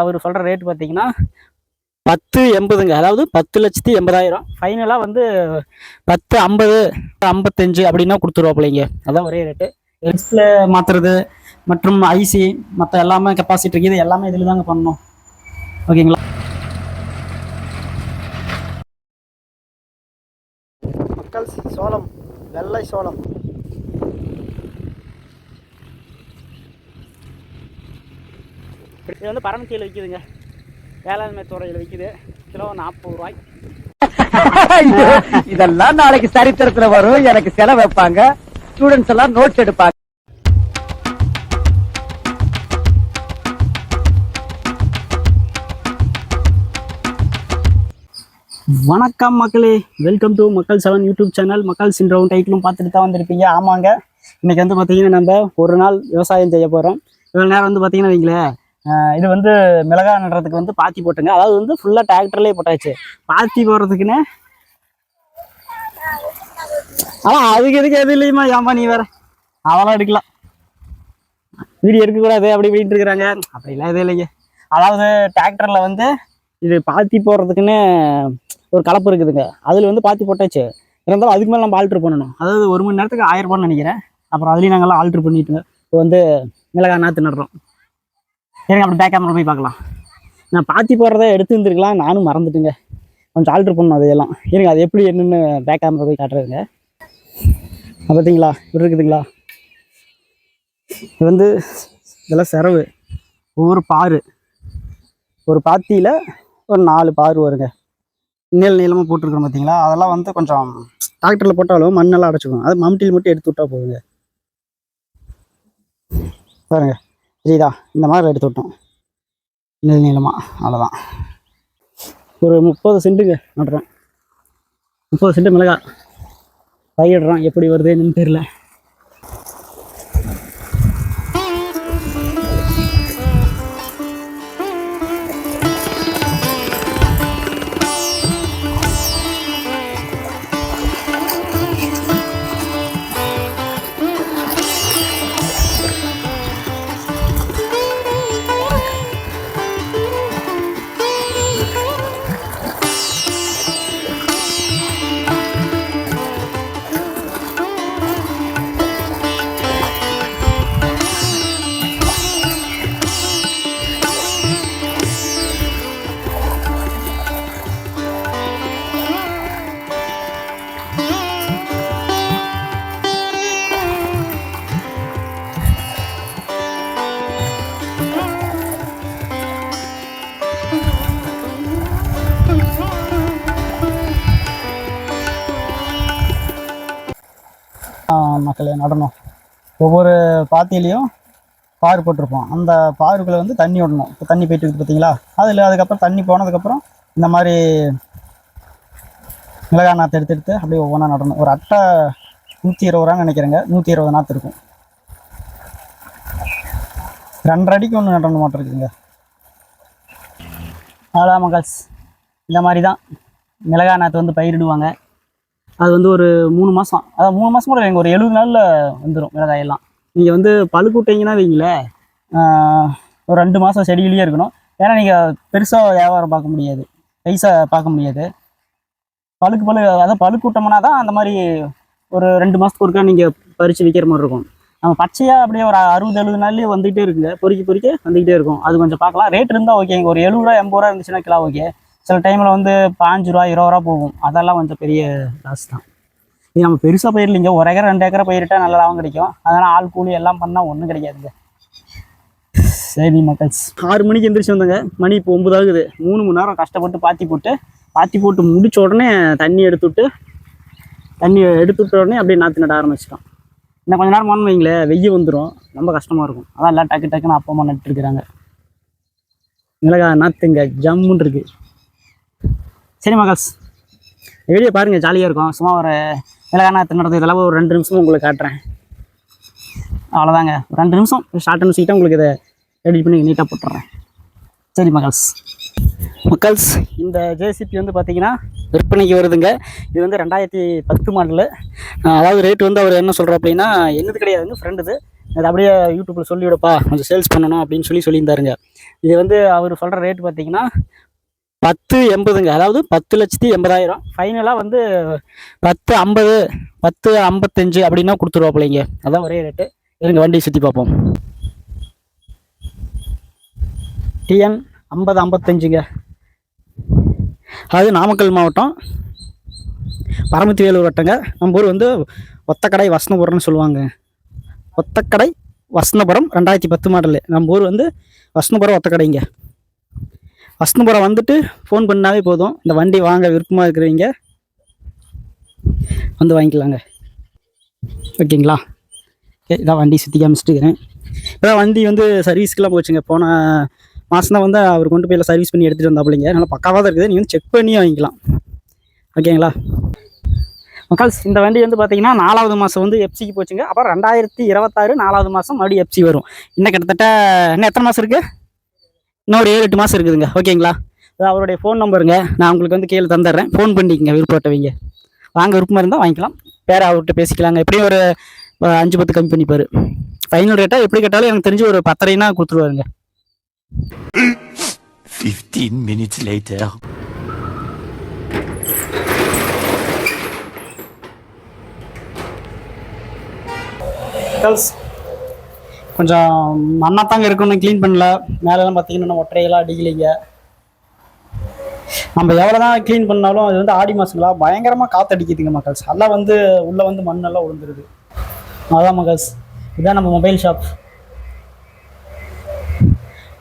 அவர் சொல்கிற ரேட் பார்த்தீங்கன்னா 10,80ங்க. அதாவது 10,80,000. ஃபைனலாக வந்து 10,50, 55 அப்படின்னா கொடுத்துருவாப்பிள்ளைங்க. அதான் ஒரே ரேட்டு. டிஸ்பிளே மாற்றுறது மற்றும் ஐசி மற்ற எல்லாமே கெப்பாசிட்டி இருக்குது, எல்லாமே இதில் தாங்க பண்ணணும். ஓகேங்களா? மக்கள் சோளம், வெள்ளை சோளம். இது வந்து பரமத்தியில் விற்கிதுங்க. வேளாண்மை துறையில் விற்கிது. கிலோ 40 ரூபாய். இதெல்லாம் நாளைக்கு சரித்திரத்துல வரும். எனக்கு செலவு வைப்பாங்க, ஸ்டூடெண்ட்ஸ் எல்லாம் நோட்ஸ் எடுப்பாங்க. வணக்கம் மக்களே, வெல்கம் டு மக்கள் 7 யூடியூப் சேனல். மக்கள் சின்ரவுண்ட் டைட்டிலும் பார்த்துட்டு தான் வந்திருப்பீங்க. ஆமாங்க, இன்னைக்கு வந்து பார்த்தீங்கன்னா நம்ம ஒரு நாள் விவசாயம் செய்ய போகிறோம். இவ்வளோ நேரம் வந்து பார்த்தீங்கன்னா வைங்களேன், இது வந்து மிளகாய் நடுறதுக்கு வந்து பாத்தி போட்டுங்க. அதாவது வந்து ஃபுல்லாக டிராக்டர்லேயே போட்டாச்சு. பாத்தி போடுறதுக்குன்னு ஆனால் அதுக்கு எதுக்கு எது இல்லையுமா? ஏமா நீ வேற அதெல்லாம் எடுக்கலாம், வீடியோ எடுக்கக்கூடாது அப்படி இப்படின்ட்டு இருக்கிறாங்க. அப்படிலாம் எதுவும் இல்லைங்க. அதாவது டிராக்டரில் வந்து இது பாத்தி போடுறதுக்குன்னு ஒரு கலப்பு இருக்குதுங்க. அதில் வந்து பாத்தி போட்டாச்சு. இருந்தாலும் அதுக்கு மேலே நம்ம ஆல்ட்ரு பண்ணணும். அதாவது 1 மணி நேரத்துக்கு 1000 ரூபான்னு நினைக்கிறேன். அப்புறம் அதுலேயும் நாங்கள்லாம் ஆல்ட்ரு பண்ணிட்டுங்க. இப்போ வந்து மிளகாய் நாற்று நடுறோம். எனக்கு அப்படி பேக் கேமரா போய் பார்க்கலாம். நான் பாத்தி போடுறத எடுத்து வந்துருக்கலாம், நானும் மறந்துட்டுங்க. கொஞ்சம் ஆல்ட்ரு பண்ணணும் அதையெல்லாம். எனக்கு அது எப்படி என்னென்னு பேக் கேமரா போய் காட்டுறதுங்க. பார்த்தீங்களா இப்படி இருக்குதுங்களா? இது வந்து இதெல்லாம் செரவு. ஒவ்வொரு பாரு, ஒரு பாத்தியில் ஒரு 4 பாரு வருங்க. நீளமாக போட்டிருக்கோம் பார்த்தீங்களா? அதெல்லாம் வந்து கொஞ்சம் டிராக்டரில் போட்டாலும் மண்ணெல்லாம் அடைச்சிக்கும். அது மம்டியில் மட்டும் எடுத்து விட்டா போதுங்க. பாருங்க, சரிதா? இந்த மாதிரி எடுத்து விட்டோம் நீளமாக. அவ்வளோதான். ஒரு 30 சென்ட்டுங்க நடுறோம். 30 சென்ட்டு மிளகாய் பயிரிடுறோம். எப்படி வருதுன்னு தெரியல. மக்களே நடணும். ஒவ்வொரு பாத்திலையும் பாரு போட்டிருப்போம். அந்த பாருக்குள்ளே வந்து தண்ணி விடணும். இப்போ தண்ணி போயிட்டு இருக்குது பார்த்தீங்களா? அதில் அதுக்கப்புறம் தண்ணி போனதுக்கப்புறம் இந்த மாதிரி மிளகாய் நாற்று எடுத்து அப்படியே ஒவ்வொன்றா நடணும். ஒரு அட்டை 120 ரூபான்னு நினைக்கிறேங்க. 120 நாற்று இருக்கும். 2 அடிக்கு ஒன்று நடணும் மாட்டம் இருக்குதுங்க. அவ்வளோதான் மக்கள்ஸ். இந்த மாதிரி தான் மிளகாய் நாற்று வந்து பயிரிடுவாங்க. அது வந்து ஒரு 3 மாதம், அதாவது 3 மாதம் கூட வைங்க, ஒரு 70 நாளில் வந்துடும் மிளகாயெல்லாம். நீங்கள் வந்து பழுக்கூட்டிங்கன்னா வைங்களேன், ஒரு 2 மாதம் செடியிலேயே இருக்கணும். ஏன்னா நீங்கள் பெருசாக வியாபாரம் பார்க்க முடியாது, பைசா பார்க்க முடியாது. அதாவது பழுக்கூட்டம்னா தான் அந்த மாதிரி ஒரு 2 மாதத்துக்கு ஒருக்கா நீங்கள் பறித்து விற்கிற மாதிரி இருக்கும். நம்ம பச்சையாக அப்படியே ஒரு 60-70 நாள்லேயே வந்துகிட்டே இருக்குங்க. பொறிக்க வந்துக்கிட்டே இருக்கும். அது கொஞ்சம் பார்க்கலாம். ரேட் இருந்தால் ஓகேங்க. ஒரு 70 ரூபா 80 ரூபா இருந்துச்சுன்னா கிலோ ஓகே. சில டைமில் வந்து 5 ரூபா 20 ரூபா போகும். அதெல்லாம் கொஞ்சம் பெரிய லாஸ் தான். இது நம்ம பெருசாக பயிரில்லைங்க. 1 ஏக்கர் 2 ஏக்கரை பயிரிட்டால் நல்ல லாபம் கிடைக்கும். அதனால் ஆள் கூலி எல்லாம் பண்ணால் ஒன்றும் கிடைக்காதுங்க. சரி மக்கள்ஸ், 6 மணிக்கு எந்திரிச்சு வந்தேங்க. மணி இப்போ 9 ஆகுது. 3 மணி நேரம் கஷ்டப்பட்டு பாத்தி போட்டு முடிச்ச உடனே தண்ணி எடுத்து விட்ட உடனே அப்படியே நாற்று நட ஆரம்பிச்சிட்டோம். இன்னும் கொஞ்சம் நேரம் போனோம்னு வைங்களேன், வெய்ய வந்துடும். ரொம்ப கஷ்டமாக இருக்கும். அதான் எல்லாம் டக்குன்னு அப்பா அம்மா நட்டுருக்குறாங்க. மிளகாய் நாற்றுங்க ஜம்முன்னு இருக்குது. சரி மக்கள்ஸ், வீடியோ பாருங்கள், ஜாலியாக இருக்கும். சும்மா ஒரு மிளகாய் நாற்று நடுறது இதெல்லாம் ஒரு 2 நிமிஷம் உங்களுக்கு காட்டுறேன். அவ்வளோதாங்க, ஒரு 2 நிமிஷம் ஷார்ட் அண்ட் ஸ்வீட்டாக உங்களுக்கு இதை எடிட் பண்ணி நீட்டாக போட்டுறேன். சரி மக்கள்ஸ், இந்த ஜேசிபி வந்து பார்த்தீங்கன்னா விற்பனைக்கு வருதுங்க. இது வந்து 2010 மாடலு. அதாவது ரேட் வந்து அவர் என்ன சொல்கிறோம் அப்படின்னா, என்னது கிடையாதுங்க, ஃப்ரெண்டுது. அது அப்படியே யூடியூப்பில் சொல்லிவிடப்பா கொஞ்சம் சேல்ஸ் பண்ணணும் அப்படின்னு சொல்லியிருந்தாருங்க. இது வந்து அவர் சொல்கிற ரேட்டு பார்த்தீங்கன்னா 10,80ங்க, அதாவது 10,80,000. ஃபைனலாக வந்து 10,50, 10,55 அப்படின்னா கொடுத்துருவாப்பிள்ளைங்க. அதான் ஒரே ரேட்டு. இருங்க வண்டி சுற்றி பார்ப்போம். TN 5055ங்க. அது நாமக்கல் மாவட்டம், பரமத்தி வேலூர் வட்டங்க. நம்ம ஊர் வந்து ஒத்தக்கடை வசனபுரம்னு சொல்லுவாங்க. ஒத்தக்கடை வசனபுரம் 2010 மாடலு. நம்ம ஊர் வந்து வசனபுரம் ஒத்தக்கடைங்க. வசனபுரம் வந்துட்டு ஃபோன் பண்ணாவே போதும். இந்த வண்டி வாங்க விருப்பமாக இருக்கிறவங்க வந்து வாங்கிக்கலாங்க. ஓகேங்களா? இதான் வண்டி சுற்றி காமிச்சிட்டுக்கிறேன். இப்போ வண்டி வந்து சர்வீஸ்க்கெலாம் போச்சுங்க. போன மாதம் தான் வந்து அவர் கொண்டு போய் சர்வீஸ் பண்ணி எடுத்துகிட்டு வந்தாப்பிள்ளைங்க. நல்லா பக்காவாக தான் இருக்குது. நீங்கள் வந்து செக் பண்ணி வாங்கிக்கலாம். ஓகேங்களா மக்கள்? இந்த வண்டி வந்து பார்த்தீங்கன்னா 4வது மாதம் வந்து எஃப்சிக்கு போச்சுங்க. அப்புறம் 2026 4வது மாதம் மறுபடியும் எஃப்சி வரும். இன்னும் கிட்டத்தட்ட இன்னும் எத்தனை மாதம் இருக்குது? இன்னும் ஒரு 7-8 மாதம் இருக்குதுங்க. ஓகேங்களா? அது அவருடைய ஃபோன் நம்பருங்க, நான் உங்களுக்கு வந்து கீழே தந்துடுறேன். ஃபோன் பண்ணிக்கங்க விருப்பப்பட்டவங்க. வாங்க விருப்பமாக இருந்தால் வாங்கிக்கலாம். பேர அவர்கிட்ட பேசிக்கலாங்க. எப்படியும் ஒரு 5-10 கம்மி பண்ணிப்பார். ஃபைனல் ரேட்டாக எப்படி கேட்டாலும் எனக்கு தெரிஞ்சு ஒரு 10,500 கொடுத்துருவாருங்க. 15 minutes later. கொஞ்சம் மண்ணாத்தாங்க இருக்குன்னு க்ளீன் பண்ணல. மேலெல்லாம் பார்த்தீங்கன்னா ஒற்றையெல்லாம் அடிக்கலைங்க. நம்ம எவ்வளோ தான் க்ளீன் பண்ணாலும் அது வந்து ஆடி மாதங்களா பயங்கரமாக காற்றடிக்குதுங்க மக்கள்ஸ். அதெல்லாம் வந்து உள்ளே வந்து மண்ணெல்லாம் விழுந்துருது. அதான் மக்கள்ஸ், இதுதான் நம்ம மொபைல் ஷாப்.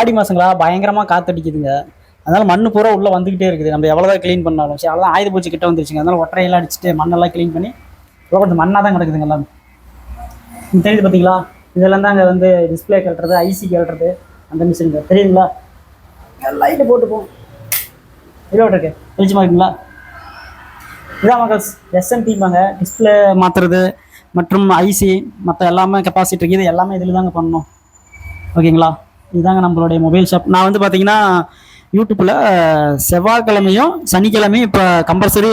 ஆடி மாதங்களா பயங்கரமாக காற்றடிக்குதுங்க. அதனால் மண் பூரா உள்ளே வந்துக்கிட்டே இருக்குது. நம்ம எவ்வளோ தான் க்ளீன் பண்ணாலும். சரி, அதெல்லாம் ஆயுத பூச்சி கிட்ட வந்துருச்சுங்க. அதனால் ஒற்றையெல்லாம் அடிச்சுட்டு மண்ணெல்லாம் க்ளீன் பண்ணி இப்போ கொஞ்சம் மண்ணாக தான் கிடக்குதுங்க எல்லாம். தெரியுது பார்த்தீங்களா? இதெல்லாம் தான் அங்கே வந்து டிஸ்பிளே கழட்டுறது, ஐசி கழட்டுறது, அந்த மிஷினுங்க. தெரியுங்களா? லைட்டு போட்டுப்போம். இதோட இருக்கு வெளிச்சமாக இருக்குங்களா? இதான் மக்கள்ஸ் SMPம்பாங்க. டிஸ்பிளே மாற்றுறது மற்றும் ஐசி மற்ற எல்லாமே கெப்பாசிட்டி இது எல்லாமே இதில் தாங்க பண்ணணும். ஓகேங்களா? இதுதாங்க நம்மளுடைய மொபைல் ஷாப். நான் வந்து பார்த்தீங்கன்னா யூடியூப்பில் செவ்வாய்க்கிழமையும் சனிக்கிழமையும் இப்போ கம்பல்சரி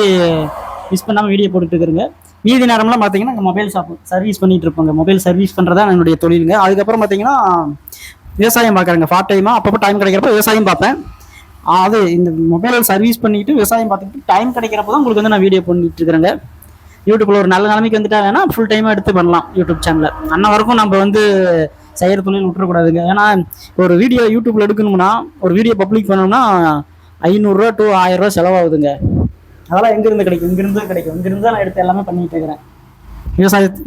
மிஸ் பண்ணாமல் வீடியோ போட்டுட்ருக்குறேங்க. மீதி நேரம்லாம் பார்த்தீங்கன்னா நாங்கள் மொபைல் ஷாப் சர்வீஸ் பண்ணிகிட்டு இருப்போங்க. மொபைல் சர்வீஸ் பண்ணுறதா என்னுடைய தொழிலுங்க. அதுக்கப்புறம் பார்த்தீங்கன்னா விவசாயம் பார்க்குறேங்க. பார்ட் டைமாக அப்பப்போ டைம் கிடைக்கிறப்ப விவசாயம் பார்ப்பேன். அது இந்த மொபைல் சர்வீஸ் பண்ணிவிட்டு விவசாயம் பார்த்துக்கிட்டு டைம் கிடைக்கிறப்ப தான் உங்களுக்கு வந்து நான் வீடியோ பண்ணிட்டு இருக்கிறேங்க. யூடியூப்பில் ஒரு நல்ல நிலைமைக்கு வந்துட்டா வேணால் ஃபுல் டைமாக எடுத்து பண்ணலாம் யூடியூப் சேனலில். அன்ன வரைக்கும் நம்ம வந்து செய்கிற தொழில் விட்டுறக்கூடாதுங்க. ஏன்னா ஒரு வீடியோ யூடியூப்பில் எடுக்கணும்னா, ஒரு வீடியோ பப்ளிக் பண்ணணும்னா 500 to 1000 செலவாகுதுங்க. அதெல்லாம் எங்கேருந்து கிடைக்கும்? இங்கேருந்து கிடைக்கும். இங்கேருந்து நான் எடுத்து எல்லாமே பண்ணிகிட்டு இருக்கிறேன்.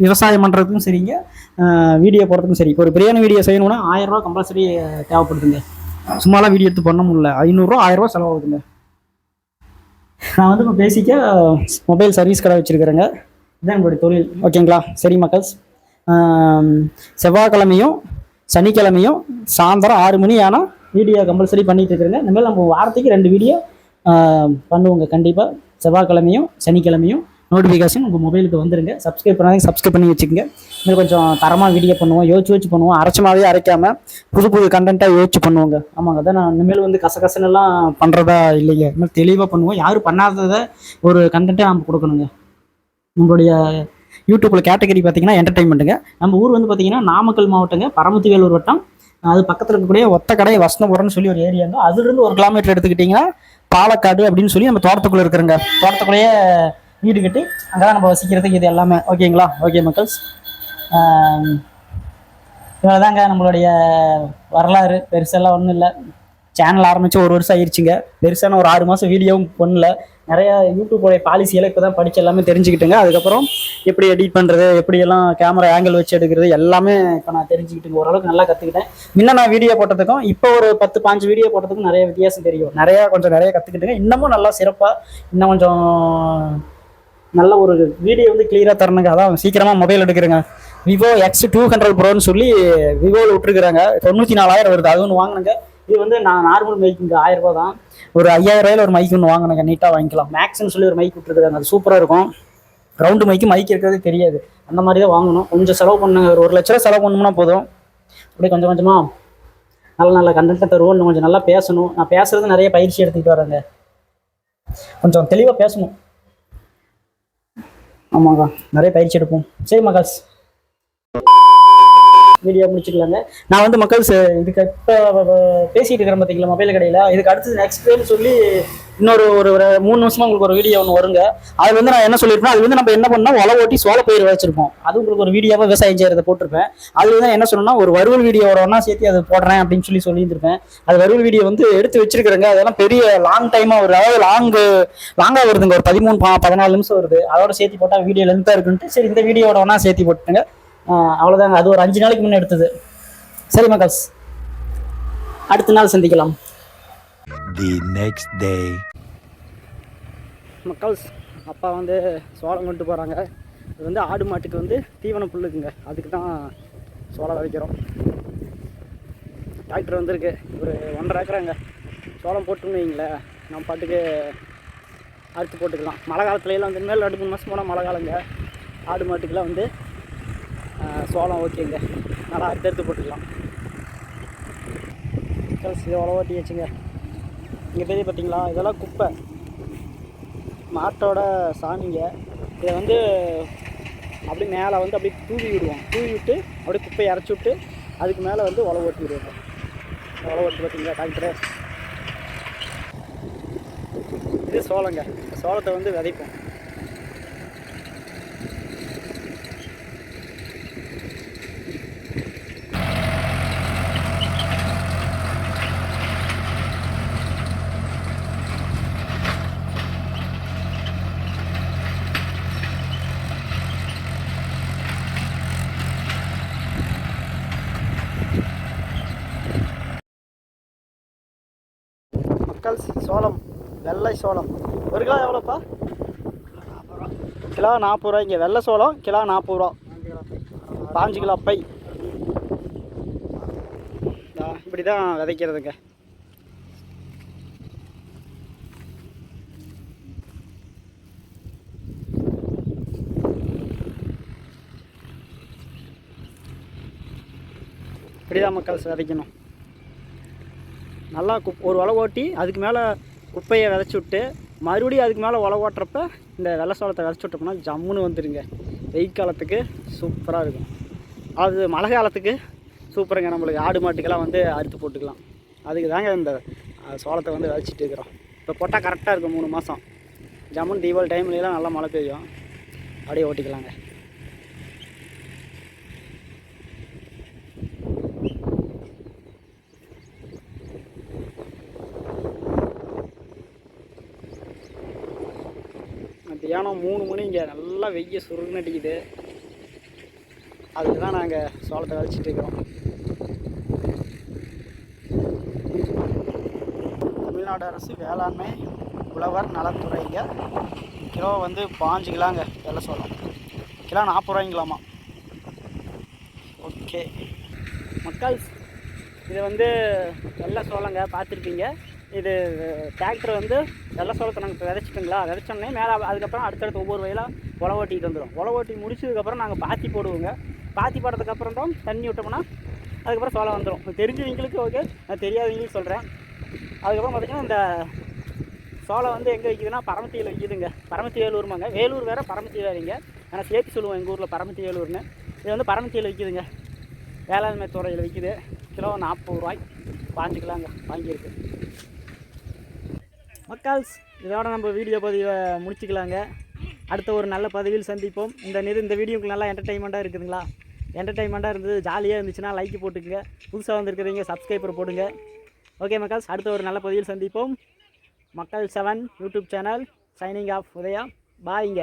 விவசாயம் பண்ணுறதுக்கும் சரிங்க, வீடியோ போடுறதுக்கும் சரி. இப்போ ஒரு பிரியாணி வீடியோ செய்யணும்னா 1000 ரூபா கம்பல்சரி தேவைப்படுதுங்க. சும்மாலாம் வீடியோ எடுத்து பண்ண முடியல. 500 1000 ரூபா செலவாகுதுங்க. நான் வந்து இப்போ பேசிக்காக மொபைல் சர்வீஸ் கடை வச்சுருக்கிறேங்க. இதுதான் என்னுடைய தொழில். ஓகேங்களா? சரி மக்கள்ஸ், செவ்வாய்க்கிழமையும் சனிக்கிழமையும் சாயந்தரம் 6 மணி ஆனால் வீடியோ கம்பல்சரி பண்ணிகிட்டு இருக்கிறேங்க. இனிமேல் நம்ம வாரத்துக்கு 2 வீடியோ பண்ணுவோங்க கண்டிப்பாக. செவ்வாய்க்கிழமையும் சனிக்கிழமையும் நோட்டிஃபிகேஷன் உங்கள் மொபைலுக்கு வந்துடுங்க. சப்ஸ்கிரைப் பண்ணாதீங்க, சப்ஸ்கிரைப் பண்ணி வச்சுக்கோங்க. இன்னும் கொஞ்சம் தரமாக வீடியோ பண்ணுவோம். யோசிச்சு பண்ணுவோம். அரைச்சமாகவே அரைக்காமல் புது கண்டென்ட்டாக யோசிச்சு பண்ணுவோங்க. ஆமாங்க, அதான் நான் இனிமேல் வந்து கசகசனெல்லாம் பண்ணுறதா இல்லைங்க. இன்னும் தெளிவாக பண்ணுவோம். யாரும் பண்ணாததை ஒரு கண்டென்ட்டை நம்ம கொடுக்கணுங்க. நம்மளுடைய யூடியூப்பில் கேட்டகரி பார்த்தீங்கன்னா என்டர்டைன்மெண்ட்டுங்க. நம்ம ஊர் வந்து பார்த்தீங்கன்னா நாமக்கல் மாவட்டங்க, பரமத்தி வேலூர் வட்டம். அது பக்கத்தில் இருக்கக்கூடிய ஒத்தக்கடை வசனபுரம்னு சொல்லி ஒரு ஏரியாங்க. அதுலேருந்து 1 கிலோமீட்டர் எடுத்துக்கிட்டிங்கன்னா பாலக்காடு அப்படின்னு சொல்லி நம்ம தோட்டத்துக்குள்ளே இருக்கிறோங்க. தோட்டத்துக்குள்ளேயே வீடு கட்டி அங்கே தான் நம்ம வசிக்கிறதுக்கு இது எல்லாமே. ஓகேங்களா? ஓகே மக்கள்ஸ், இவ்வளோதாங்க நம்மளுடைய வரலாறு. பெருசெல்லாம் ஒன்றும் இல்லை. சேனல் ஆரம்பித்து 1 வருஷம் ஆயிடுச்சுங்க. பெருசான ஒரு 6 மாதம் வீடியோவும் பண்ணல. நிறையா யூடியூபோடைய பாலிசியெல்லாம் இப்போ தான் படித்து எல்லாமே தெரிஞ்சுக்கிட்டுங்க. அதுக்கப்புறம் எப்படி எடிட் பண்ணுறது, எப்படியெல்லாம் கேமரா ஆங்கிள் வச்சு எடுக்கிறது எல்லாமே இப்போ நான் தெரிஞ்சுக்கிட்டுங்க. ஓரளவுக்கு நல்லா கற்றுக்கிட்டேன். முன்ன நான் வீடியோ போட்டதுக்கும் இப்போ ஒரு 10-15 வீடியோ போட்டதுக்கும் நிறைய வித்தியாசம் தெரியும். நிறையா கற்றுக்கிட்டுங்க. இன்னமும் நல்லா சிறப்பாக இன்னும் கொஞ்சம் நல்ல ஒரு வீடியோ வந்து கிளியராக தரணுங்க. அதான் சீக்கிரமாக மொபைல் எடுக்கிறேங்க. விவோ X200 ப்ரோன்னு சொல்லி விவோவில் விட்டுருக்குறாங்க. 94,000 வருது. அது ஒன்று வாங்கினுங்க. இது வந்து நான் நார்மல் மைக்குங்க, 1000 ரூபா தான். ஒரு 5000 ரூபாயில் ஒரு மைக் ஒன்று வாங்கினுங்க. நீட்டாக வாங்கிக்கலாம். மேக்ஸ்ன்னு சொல்லி ஒரு மைக் விட்டுருக்குறாங்க. அது சூப்பராக இருக்கும். ரவுண்டு மைக் இருக்கிறதே தெரியாது. அந்த மாதிரி தான் வாங்கணும். கொஞ்சம் செலவு பண்ணுங்க. ஒரு 1 லட்ச ரூபா செலவு பண்ணோம்னா போதும். அப்படியே கொஞ்சம் கொஞ்சமாக நல்ல கண்டென்ட்டை தருவோம். இன்னும் கொஞ்சம் நல்லா பேசணும். நான் பேசுறது நிறைய பயிற்சி எடுத்துக்கிட்டு வரேங்க. கொஞ்சம் தெளிவாக பேசணும். ஆமாங்க, நிறைய பயிற்சி எடுப்போம். சரி மகாஸ். வீடியோ முடிச்சுக்கலாங்க. நான் வந்து மக்கள் இதுக்கு இப்போ பேசிகிட்டு இருக்கிறேன் பார்த்தீங்களா மொபைல் கடையில், இதுக்கு அடுத்தது நெக்ஸ்ட் டேன்னு சொல்லி இன்னொரு ஒரு 3 நிமிஷமா உங்களுக்கு ஒரு வீடியோ ஒன்று வருங்க. அது வந்து நான் என்ன சொல்லியிருப்பேன், அது வந்து நம்ம என்ன பண்ணால் உழவு ஓட்டி சோள பயிர் வச்சிருப்போம், அது உங்களுக்கு ஒரு வீடியோவாக விவசாயம் செய்கிறத போட்டிருப்பேன். அது வந்து என்ன சொன்னா ஒரு வறுவல் வீடியோவோட ஒன்றா சேர்த்து அதை போடுறேன் அப்படின்னு சொல்லியிருந்திருப்பேன். அது வறுவல் வீடியோ வந்து எடுத்து வச்சிருக்கிறேங்க. அதெல்லாம் பெரிய லாங் டைமாக வருது, அதாவது லாங்காக வருதுங்க, ஒரு 13-14 நிமிஷம் வருது. அதோட சேர்த்து போட்டால் வீடியோ லென்த்தாக இருக்குன்ட்டு சரி இந்த வீடியோட ஒன்றா சேர்த்து போட்டுங்க. அவ்வளோதாங்க. அது ஒரு 5 நாளைக்கு முன்னே எடுத்தது. சரி மக்கள்ஸ், அடுத்த நாள் சந்திக்கலாம். The next day. மக்கள்ஸ், அப்பா வந்து சோளம் கொண்டு போகிறாங்க. இது வந்து ஆடு மாட்டுக்கு வந்து தீவனம் புல்லுக்குங்க, அதுக்கு தான் சோளம் விதைக்கிறோம். டிராக்டர் வந்திருக்கு, ஒரு 1.5 ஏக்கராங்க. சோளம் போட்டுன்னு வைங்களேன், நம்ம பாட்டுக்கு அறுத்து போட்டுக்கலாம். மழை காலத்துலலாம் வந்து மேலே 2-3 மாதம் போனால் மழை காலங்க, ஆடு மாட்டுக்கெலாம் வந்து சோளம் ஓகேங்க, நல்லா அறுத்து போட்டுக்கலாம். இது எவ்வளோ ஓட்டி வச்சுங்க. இங்கே பெரிய பார்த்தீங்களா, இதெல்லாம் குப்பை, மாட்டோட சாணிங்க. இதை வந்து அப்படி மேலே வந்து அப்படியே தூவி விடுவோம், தூவி விட்டு அப்படியே குப்பையை இறச்சி விட்டு அதுக்கு மேலே வந்து உழவு ஓட்டி விடுவோம். உழவு ஓட்டி பார்த்தீங்களா டிராக்டரு. இது சோளங்க, சோளத்தை வந்து விதைப்போம். மக்கள், சோளம், வெள்ளை சோளம் 1 கிலோ எவ்வளோப்பா? கிலோ 40 ரூபா. இங்கே வெள்ளை சோளம் கிலோ 40 ரூபா. 5 கிலோ பை. இப்படி தான் விதைக்கிறதுங்க. இப்படி தான் மக்கள் விதைக்கணும். நல்லா ஒரு உழவு ஓட்டி அதுக்கு மேலே குப்பையை விதைச்சி விட்டு மறுபடியும் அதுக்கு மேலே உழவு ஓட்டுறப்ப இந்த வெள்ளை சோளத்தை விதைச்சி விட்டோம்னா ஜம்முன்னு வந்துடுங்க. வெயில் காலத்துக்கு சூப்பராக இருக்கும். அது மழை காலத்துக்கு சூப்பருங்க. நம்மளுக்கு ஆடு மாட்டுக்கெல்லாம் வந்து அறுத்து போட்டுக்கலாம். அதுக்கு தாங்க இந்த சோளத்தை வந்து விதைச்சிட்டு இருக்கிறோம். இப்போ போட்டால் கரெக்டாக இருக்கும் 3 மாதம். ஜம்முன்னு தீபாவளி டைம்லாம் நல்லா மழை பெய்யும், அப்படியே ஓட்டிக்கலாங்க. மத்தியானம் 3 மணி, இங்கே நல்லா வெய்ய சுருன்னு அடிக்குது. அதுக்கு தான் நாங்கள் சோளத்தை விதைச்சிட்டு இருக்கிறோம். தமிழ்நாடு அரசு வேளாண்மை உழவர் நலத்துறைங்க. கிலோ வந்து 5 கிலோங்க வெள்ளை சோளம், கிலோ 40 ரூபாய்ங்களாமா. ஓகே மக்கள், இது வந்து வெள்ளை சோளங்க, பார்த்துருப்பீங்க. இது டிராக்டர் வந்து வெள்ளை சோளத்தை நாங்கள் விதைச்சிட்டுங்களா, விதைச்சோன்னே மேலே அதுக்கப்புறம் அடுத்தடுத்து ஒவ்வொரு வயலாக உழவு ஓட்டிகிட்டு வந்துடும். உழவு ஓட்டி முடிச்சதுக்கப்புறம் நாங்கள் பாத்தி போடுவோங்க. பாத்தி போடுறதுக்கப்புறம் தான் தண்ணி விட்டோம்னா அதுக்கப்புறம் சோளம் வந்துடும். தெரிஞ்சவங்களுக்கு ஓகே, நான் தெரியாதவங்களுக்கு சொல்கிறேன். அதுக்கப்புறம் பார்த்திங்கன்னா இந்த சோளம் வந்து எங்கே விற்கிதுன்னா பரமத்தியில் விற்கிதுங்க. பரமத்தி வேலூர்மாங்க, வேலூர் வேறு பரமத்தி வேறுங்க. ஆனால் சேர்த்து சொல்லுவோம் எங்கள் ஊரில் பரமத்தி வேலூர்னு. இது வந்து பரமத்தியில் விற்கிதுங்க, வேளாண்மை துறையில் விற்கிது. கிலோ 40 ரூபாய், 5 கிலோங்க வாங்கியிருக்கு. மக்கள்ஸ், இதோட நம்ம வீடியோ பதிவை முடிச்சுக்கலாங்க. அடுத்த ஒரு நல்ல பதிவில் சந்திப்போம். இந்த வீடியோக்கு நல்லா என்டர்டைன்மெண்ட்டாக இருக்குதுங்களா? என்டர்டைன்மெண்ட்டாக இருந்தது, ஜாலியாக இருந்துச்சுன்னா லைக் போட்டுக்குங்க. புதுசாக வந்துருக்கிறீங்க சப்ஸ்கிரைபர் போடுங்க. ஓகே மக்கள்ஸ், அடுத்த ஒரு நல்ல பதிவில் சந்திப்போம். மக்கள் 7 YouTube channel signing off Udhaya. பாய்ங்க.